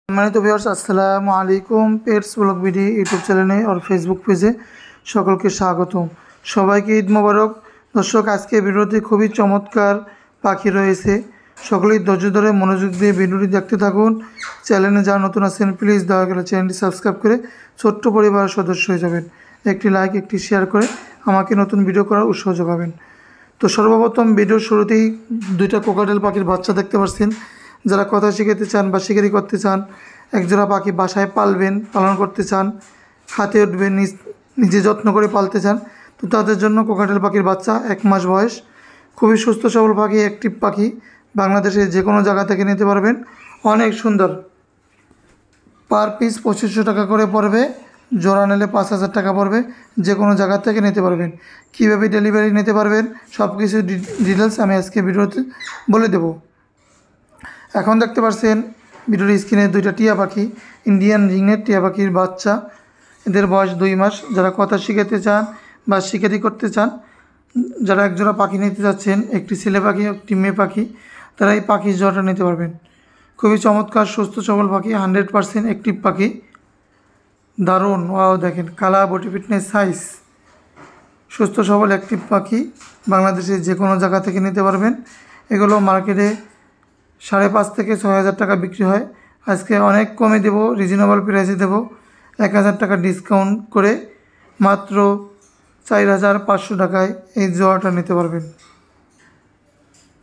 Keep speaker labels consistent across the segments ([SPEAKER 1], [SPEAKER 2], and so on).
[SPEAKER 1] সম্মানিত ভিউয়ার্স, আসসালামু আলাইকুম। পেটস ব্লগ বিডি ইউটিউব চ্যানেলে আর ফেসবুক পেজে সকলকে স্বাগতম। সবাইকে ঈদ মোবারক। দর্শক, আজকে ভিডিওতে খুবই চমৎকার পাখি রয়েছে। সকলেই ধৈর্য ধরে মনোযোগ দিয়ে ভিডিওটি দেখতে থাকুন। চ্যানেলে যারা নতুন আছেন প্লিজ দয়া করে চ্যানেলটি সাবস্ক্রাইব করে ছোট্ট পরিবারের সদস্য হয়ে যাবেন। একটি লাইক, একটি শেয়ার করে আমাকে নতুন ভিডিও করার উৎসাহ যোগাবেন। তো সর্বপ্রথম ভিডিওর শুরুতেই দুইটা কোকাটেল পাখির বাচ্চা দেখতে পাচ্ছেন। যারা কথা শিখাতে চান বা শিকারি করতে চান, একজোড়া পাখি বাসায় পালন করতে চান, হাতে উঠবে, নিজে যত্ন করে পালতে চান, তো তাদের জন্য কোকাটেল পাখির বাচ্চা 1 মাস বয়স। খুবই সুস্থ সবল পাখি, অ্যাক্টিভ পাখি। বাংলাদেশে যে কোনো জায়গা থেকে নিতে পারবেন। অনেক সুন্দর। পার পিস 2500 টাকা করে পড়বে। জোড়া নিলে 5000 টাকা পড়বে। যে কোনো জায়গা থেকে নিতে পারবেন। কীভাবে ডেলিভারি নিতে পারবেন সব কিছু ডিটেলস আমি আজকে ভিডিওতে বলে দেব। এখন দেখতে পাচ্ছেন ভিডিওর স্ক্রিনে দুইটা টিয়া পাখি, ইন্ডিয়ান রিংনেট টিয়া পাখির বাচ্চা। এদের বয়স 2 মাস। যারা কথা শিখাতে চান বা শিকারি করতে চান, যারা একজোড়া পাখি নিতে যাচ্ছেন, একটি ছেলে পাখি একটি মেয়ে পাখি, তারা এই পাখির জোড়াটা নিতে পারবেন। খুবই চমৎকার সুস্থ সবল পাখি, 100% অ্যাক্টিভ পাখি। দারুণ, ওয়াও দেখেন কালার, বডি ফিটনেস, সাইজ। সুস্থ সবল অ্যাক্টিভ পাখি। বাংলাদেশের যে কোনো জায়গা থেকে নিতে পারবেন। এগুলো মার্কেটে 5,500 থেকে 6,000 টাকা বিক্রি হয়। আজকে অনেক কমে দেব, রিজনেবল প্রাইসে দেব। 1,000 টাকা ডিসকাউন্ট করে মাত্র 4,500 টাকায় এই জোড়াটা নিতে পারবেন।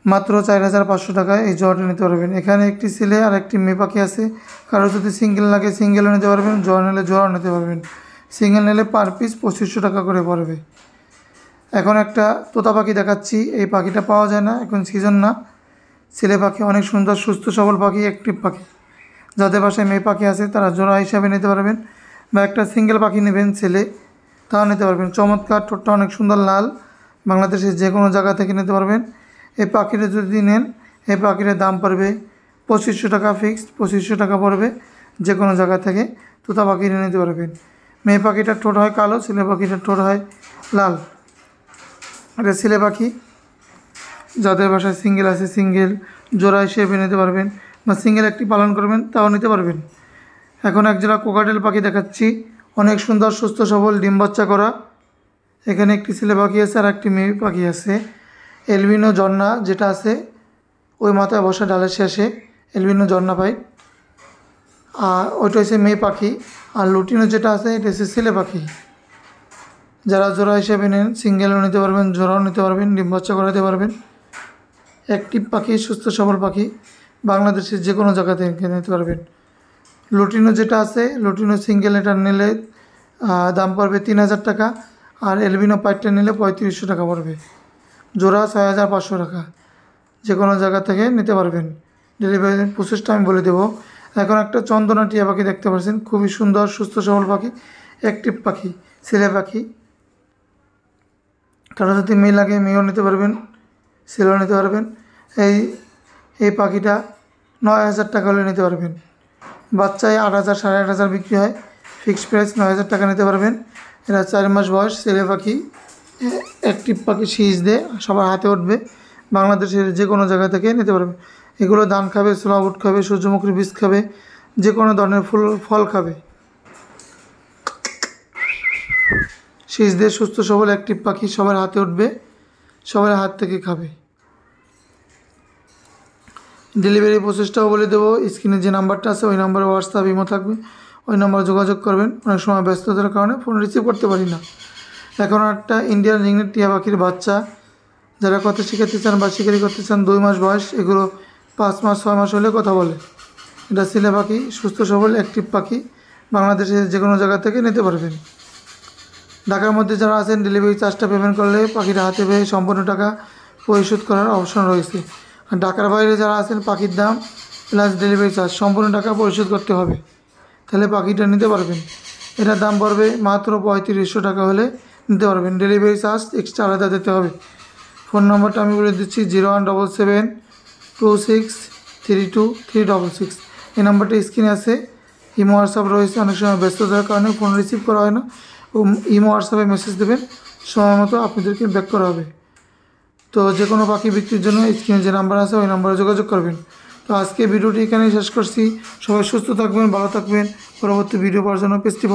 [SPEAKER 1] মাত্র 4,500 টাকায় এই জোড়াটা নিতে পারবেন। এখানে একটি ছেলে আর একটি মেয়ে পাখি আছে। কারো যদি সিঙ্গেল লাগে সিঙ্গেলও নিতে পারবেন, জোড়া নিলে জোড়াও নিতে পারবেন। সিঙ্গেল নিলে পার পিস 2500 টাকা করে পড়বে। এখন একটা তোতা পাখি দেখাচ্ছি। এই পাখিটা পাওয়া যায় না, এখন সিজন না। ছেলে পাখি, অনেক সুন্দর সুস্থ সবল পাখি, অ্যাক্টিভ পাখি। যাদের বাসায় মেয়ে পাখি আছে তারা জোড়া হিসাবে নিতে পারবেন, বা একটা সিঙ্গেল পাখি নেবেন ছেলে, তাও নিতে পারবেন। চমৎকার, ঠোঁটটা অনেক সুন্দর লাল। বাংলাদেশের যে কোনো জায়গা থেকে নিতে পারবেন। এই পাখিটা যদি নেন, এই পাখিটার দাম পড়বে 2500 টাকা ফিক্সড। 2500 টাকা পড়বে। যে কোনো জায়গা থেকে তোতা পাখি নিতে পারবেন। মেয়ে পাখিটার ঠোঁট হয় কালো, ছেলে পাখিটার ঠোঁট হয় লাল। এটা ছেলে পাখি। যাদের বাসায় সিঙ্গেল আছে সিঙ্গেল জোড়া হিসেবে নিতে পারবেন, বা সিঙ্গেল একটি পালন করবেন তাও নিতে পারবেন। এখন একজোড়া কোকাটেল পাখি দেখাচ্ছি। অনেক সুন্দর সুস্থ সবল, ডিম বাচ্চা করা। এখানে একটি ছেলে পাখি আছে আর একটি মেয়ে পাখি আছে। এলবিনো ঝর্ণা যেটা আছে ওই মাথায় বসা ডালের শেষে এলবিনো ঝর্ণা পাই, আর ওইটা হচ্ছে মেয়ে পাখি। আর লুটিনো যেটা আছে এটা হচ্ছে ছেলে পাখি। যারা জোড়া হিসেবে নেন সিঙ্গেলও নিতে পারবেন, জোড়াও নিতে পারবেন, ডিম বাচ্চা করাতে পারবেন। অ্যাক্টিভ পাখি, সুস্থ সবল পাখি। বাংলাদেশের যে কোনো জায়গা থেকে নিতে পারবেন। লুটিনো যেটা আছে, লুটিনো সিঙ্গেল এটা নিলে দাম পড়বে 3,000 টাকা। আর এলবিনো পাইটটা নিলে 3500 টাকা পড়বে। জোড়া 6,500 টাকা। যে কোনো জায়গা থেকে নিতে পারবেন। ডেলিভারি প্রসেসটা আমি বলে দেবো। এখন একটা চন্দনা টিয়া পাখি দেখতে পাচ্ছেন। খুবই সুন্দর সুস্থ সবল পাখি, অ্যাক্টিভ পাখি, ছেলে পাখি। কারো যদি মেয়ে লাগে মেয়েও নিতে পারবেন, ছেলেও নিতে পারবেন। এই পাখিটা 9,000 টাকা হলে নিতে পারবেন। বাচ্চায় 8,000 8,500 বিক্রি হয়। ফিক্সড প্রাইস 9,000 টাকা নিতে পারবেন। এরা 4 মাস বয়স, ছেলে পাখি, অ্যাক্টিভ পাখি, শীষ দিয়ে সবার হাতে উঠবে। বাংলাদেশের যে কোনো জায়গা থেকে নিতে পারবে। এগুলো ধান খাবে, সোলাবুট খাবে, সূর্যমুখীর বীজ খাবে, যে কোনো ধরনের ফল খাবে। শীষ দিয়ে সুস্থ সবল অ্যাক্টিভ পাখি, সবার হাতে উঠবে, সবার হাত থেকে খাবে। ডেলিভারি প্রসেসটাও বলে দেবো। স্ক্রিনে যে নাম্বারটা আছে ওই নাম্বারে হোয়াটসঅ্যাপ ইমো থাকবে, ওই নাম্বারে যোগাযোগ করবেন। অনেক সময় ব্যস্ততার কারণে ফোন রিসিভ করতে পারি না। এখন একটা ইন্ডিয়ান রিংনেট টিয়া পাখির বাচ্চা। যারা কথা শিখাতে চান বা শিকারি করতে চান, 2 মাস বয়স। এগুলো 5 মাস 6 মাস হলে কথা বলে। এটা ছেলে পাখি, সুস্থ সবল অ্যাক্টিভ পাখি। বাংলাদেশের যে কোনো জায়গা থেকে নিতে পারবেন। ঢাকার মধ্যে যারা আছেন ডেলিভারি চার্জটা পেমেন্ট করলে পাখিটা হাতে পেয়ে সম্পূর্ণ টাকা পরিশোধ করার অপশন রয়েছে। আর ঢাকার বাইরে যারা আছেন পাখির দাম প্লাস ডেলিভারি চার্জ সম্পূর্ণ টাকা পরিশোধ করতে হবে, তাহলে পাখিটা নিতে পারবেন। এটার দাম পড়বে মাত্র 3500 টাকা হলে নিতে পারবেন। ডেলিভারি চার্জ এক্সট্রা আলাদা দিতে হবে। ফোন নম্বরটা আমি বলে দিচ্ছি 0177263236। এই নাম্বারটা স্ক্রিনে আছে। ইমো হোয়াটসঅ্যাপ রয়েছে। অনেক সময় ব্যস্ততার কারণে ফোন রিসিভ করা হয় না। ইমো হোয়াটসঅ্যাপে মেসেজ দেবেন, সময় মতো আপনাদেরকে ব্যাক করা হবে। তো যে কোনো পাখি বিক্রির জন্য স্ক্রিনে যে নাম্বার আছে ওই নাম্বারে যোগাযোগ করবেন। তো আজকে ভিডিওটি এখানেই শেষ করছি। সবাই সুস্থ থাকবেন, ভালো থাকবেন। পরবর্তী ভিডিও পাওয়ার জন্য পেজটি